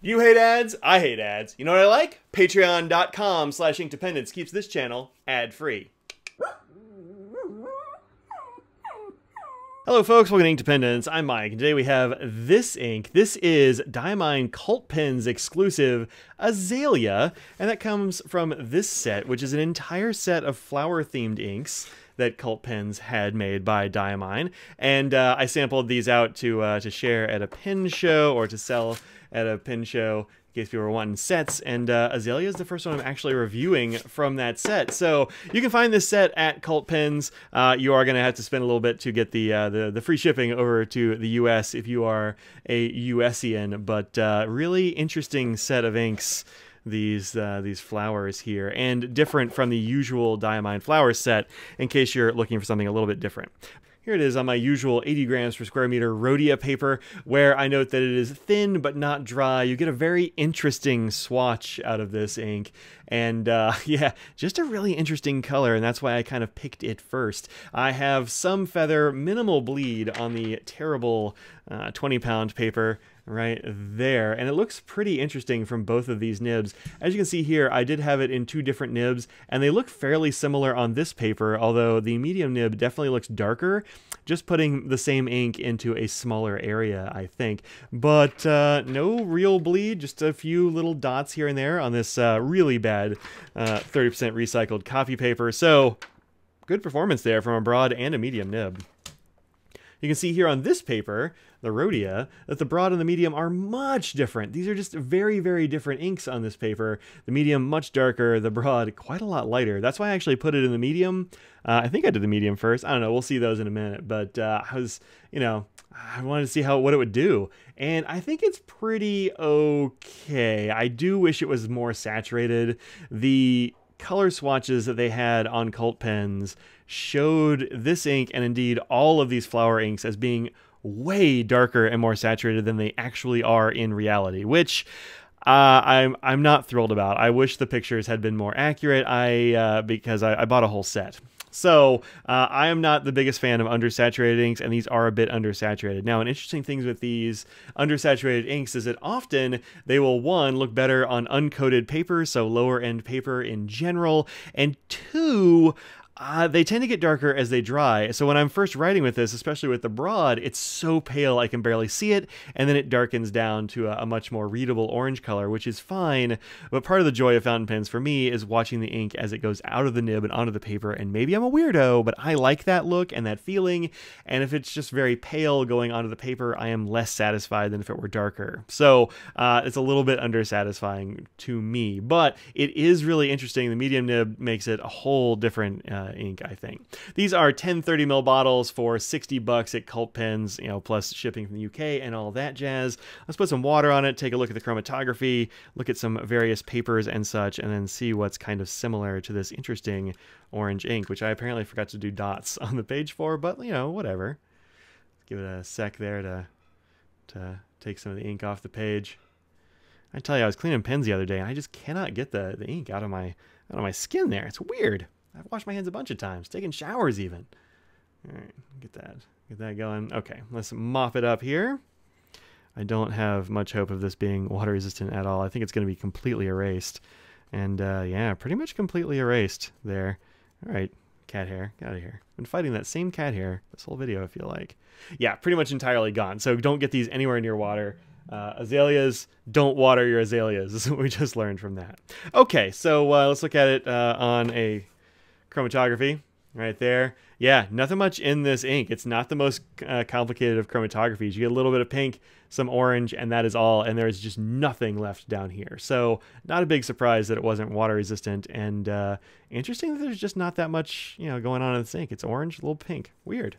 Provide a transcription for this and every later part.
You hate ads? I hate ads. You know what I like? Patreon.com/inkdependence keeps this channel ad-free. Hello folks, welcome to Inkdependence. I'm Mike, and today we have this ink. This is Diamine Cult Pens exclusive Azalea, and that comes from this set, which is an entire set of flower-themed inks that Cult Pens had made by Diamine. And I sampled these out to share at a pen show or to sell at a pen show in case people were wanting sets, and Azalea is the first one I'm actually reviewing from that set. So you can find this set at Cult Pens. You are going to have to spend a little bit to get the free shipping over to the US if you are a USian, but really interesting set of inks. These flowers here, and different from the usual Diamine Flowers set in case you're looking for something a little bit different. Here it is on my usual 80 grams per square meter Rhodia paper, where I note that it is thin but not dry. You get a very interesting swatch out of this ink, and yeah, just a really interesting color, and that's why I kind of picked it first. I have some feather, minimal bleed on the terrible 20-pound paper right there, and it looks pretty interesting from both of these nibs. As you can see here, I did have it in two different nibs, and they look fairly similar on this paper, although the medium nib definitely looks darker, just putting the same ink into a smaller area, I think. But no real bleed, just a few little dots here and there on this really bad 30% recycled copy paper, so good performance there from a broad and a medium nib. You can see here on this paper, the Rhodia, that the broad and the medium are much different. These are just very, very different inks on this paper. The medium much darker, the broad quite a lot lighter. That's why I actually put it in the medium. I think I did the medium first. I don't know. We'll see those in a minute. But I was, I wanted to see what it would do. And I think it's pretty okay. I do wish it was more saturated. The color swatches that they had on Cult Pens showed this ink, and indeed all of these flower inks, as being way darker and more saturated than they actually are in reality, which I'm not thrilled about. I wish the pictures had been more accurate. Because I bought a whole set. So I am not the biggest fan of undersaturated inks, and these are a bit undersaturated. Now, an interesting thing with these undersaturated inks is that often they will, one, look better on uncoated paper, so lower end paper in general, and two, they tend to get darker as they dry. So when I'm first writing with this, especially with the broad, it's so pale I can barely see it, and then it darkens down to a much more readable orange color, which is fine. But part of the joy of fountain pens for me is watching the ink as it goes out of the nib and onto the paper, and maybe I'm a weirdo, but I like that look and that feeling, and if it's just very pale going onto the paper, I am less satisfied than if it were darker. So it's a little bit undersatisfying to me, but it is really interesting. The medium nib makes it a whole different ink, I think. These are 1030 ml bottles for $60 at Cult Pens, plus shipping from the UK and all that jazz. Let's put some water on it, take a look at the chromatography, look at some various papers and such, and then see what's kind of similar to this interesting orange ink, which I apparently forgot to do dots on the page for, but whatever. Give it a sec there to take some of the ink off the page. I tell you, I was cleaning pens the other day, and I just cannot get the ink out of my skin there. It's weird. I've washed my hands a bunch of times, taken showers even. All right, get that going. Okay, let's mop it up here. I don't have much hope of this being water resistant at all. I think it's going to be completely erased. And yeah, pretty much completely erased there. All right, cat hair, get out of here. Been fighting that same cat hair this whole video, I feel like. Yeah, pretty much entirely gone. So don't get these anywhere near water. Azaleas, don't water your azaleas. This is what we just learned from that. Okay, so let's look at it on a chromatography right there. Yeah, nothing much in this ink. It's not the most complicated of chromatographies. You get a little bit of pink, some orange, and that is all, and there's just nothing left down here. So not a big surprise that it wasn't water resistant, and interesting that there's just not that much going on in this ink. It's orange, a little pink. Weird.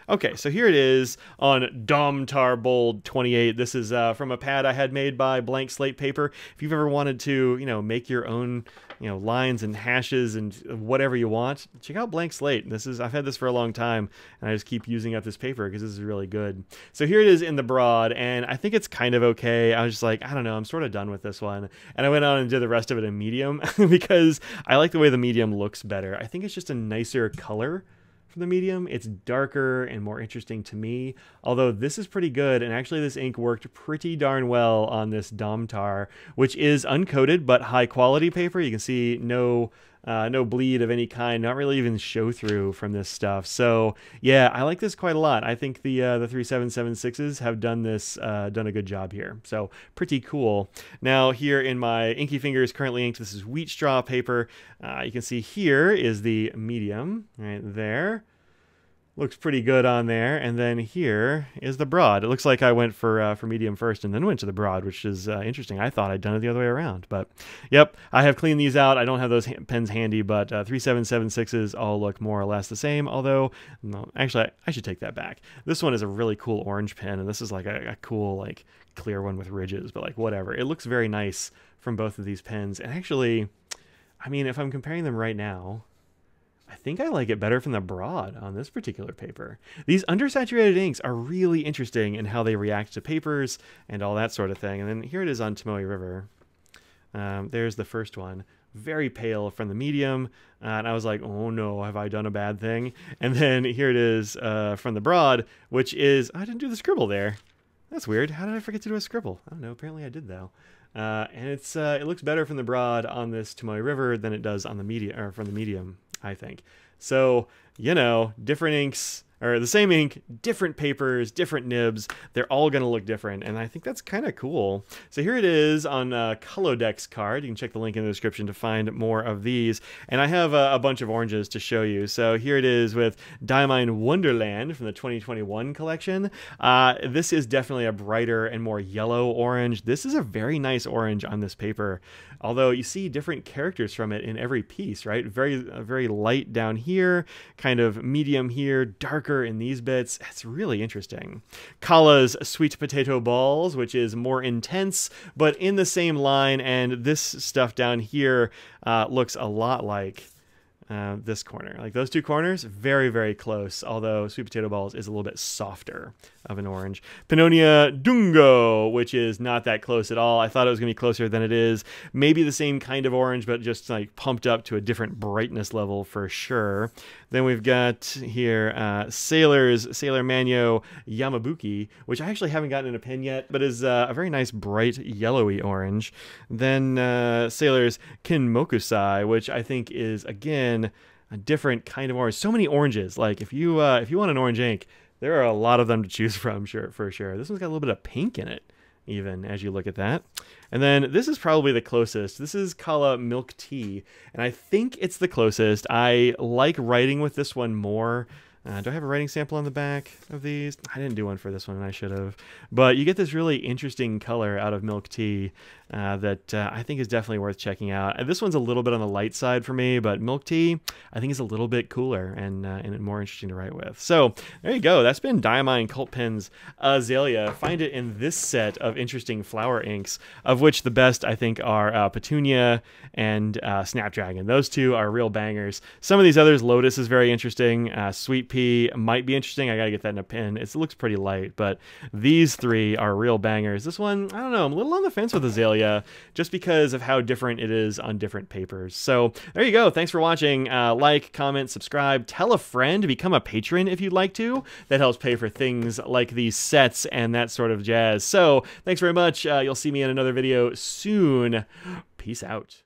Okay, so here it is on Domtar Bold 28. This is from a pad I had made by Blank Slate Paper. If you've ever wanted to, make your own, lines and hashes and whatever you want, check out Blank Slate. I've had this for a long time, and I just keep using up this paper because this is really good. So here it is in the broad, and I think it's kind of okay. I was just like, I don't know, I'm sort of done with this one. And I went on and did the rest of it in medium because I like the way the medium looks better. I think it's just a nicer color for the medium. It's darker and more interesting to me, although this is pretty good, and actually this ink worked pretty darn well on this Domtar, which is uncoated but high quality paper. You can see no bleed of any kind, not really even show through from this stuff. So yeah, I like this quite a lot. I think the 3776s have done a good job here. So pretty cool. Now here in my Inky Fingers currently inked, this is wheat straw paper. You can see here is the medium right there. Looks pretty good on there, and then here is the broad. It looks like I went for medium first and then went to the broad, which is interesting. I thought I'd done it the other way around, but yep, I have cleaned these out. I don't have those pens handy, but 3776s all look more or less the same, although, no, actually, I should take that back. This one is a really cool orange pen, and this is like a cool, like, clear one with ridges, but like, whatever. It looks very nice from both of these pens, and actually, I mean, if I'm comparing them right now, I think I like it better from the broad on this particular paper. These undersaturated inks are really interesting in how they react to papers and all that sort of thing. And then here it is on Tomoe River. There's the first one. Very pale from the medium. And I was like, oh no, have I done a bad thing? And then here it is from the broad, which is, I didn't do the scribble there. That's weird. How did I forget to do a scribble? I don't know. Apparently I did though. And it looks better from the broad on this Tomoe River than it does on the medium, or from the medium, I think. So, you know, different inks, or the same ink, different papers, different nibs, they're all going to look different, and I think that's kind of cool. So here it is on Colodex card. You can check the link in the description to find more of these, and I have a bunch of oranges to show you. So here it is with Diamine Wonderland from the 2021 collection. This is definitely a brighter and more yellow orange. This is a very nice orange on this paper, although you see different characters from it in every piece, right? Very light down here, kind of medium here, darker in these bits. It's really interesting. Kala's Sweet Potato Balls, which is more intense, but in the same line, and this stuff down here looks a lot like this corner. Like those two corners, very, very close, although Sweet Potato Balls is a little bit softer of an orange. Pannonia Dungo, which is not that close at all. I thought it was going to be closer than it is. Maybe the same kind of orange, but just like pumped up to a different brightness level for sure. Then we've got here Sailor Manyo Yamabuki, which I actually haven't gotten in a pen yet, but is a very nice bright yellowy orange. Then Sailor's Kinmokusai, which I think is, again, a different kind of orange. So many oranges. Like if you want an orange ink, there are a lot of them to choose from, for sure. This one's got a little bit of pink in it, even, as you look at that. And then this is probably the closest. This is Kala Milk Tea, and I think it's the closest. I like writing with this one more. Do I have a writing sample on the back of these? I didn't do one for this one, and I should have. But you get this really interesting color out of Milk Tea that I think is definitely worth checking out. This one's a little bit on the light side for me, but Milk Tea I think is a little bit cooler and more interesting to write with. So there you go. That's been Diamine Cult Pens Azalea. Find it in this set of interesting flower inks, of which the best I think are Petunia and Snapdragon. Those two are real bangers. Some of these others, Lotus is very interesting. Sweet Pea might be interesting. I gotta get that in a pen. It looks pretty light, but these three are real bangers. This one, I don't know, I'm a little on the fence with Azalea just because of how different it is on different papers. So there you go. Thanks for watching. Like, comment, subscribe, tell a friend, become a patron if you'd like to. That helps pay for things like these sets and that sort of jazz. So thanks very much. You'll see me in another video soon. Peace out.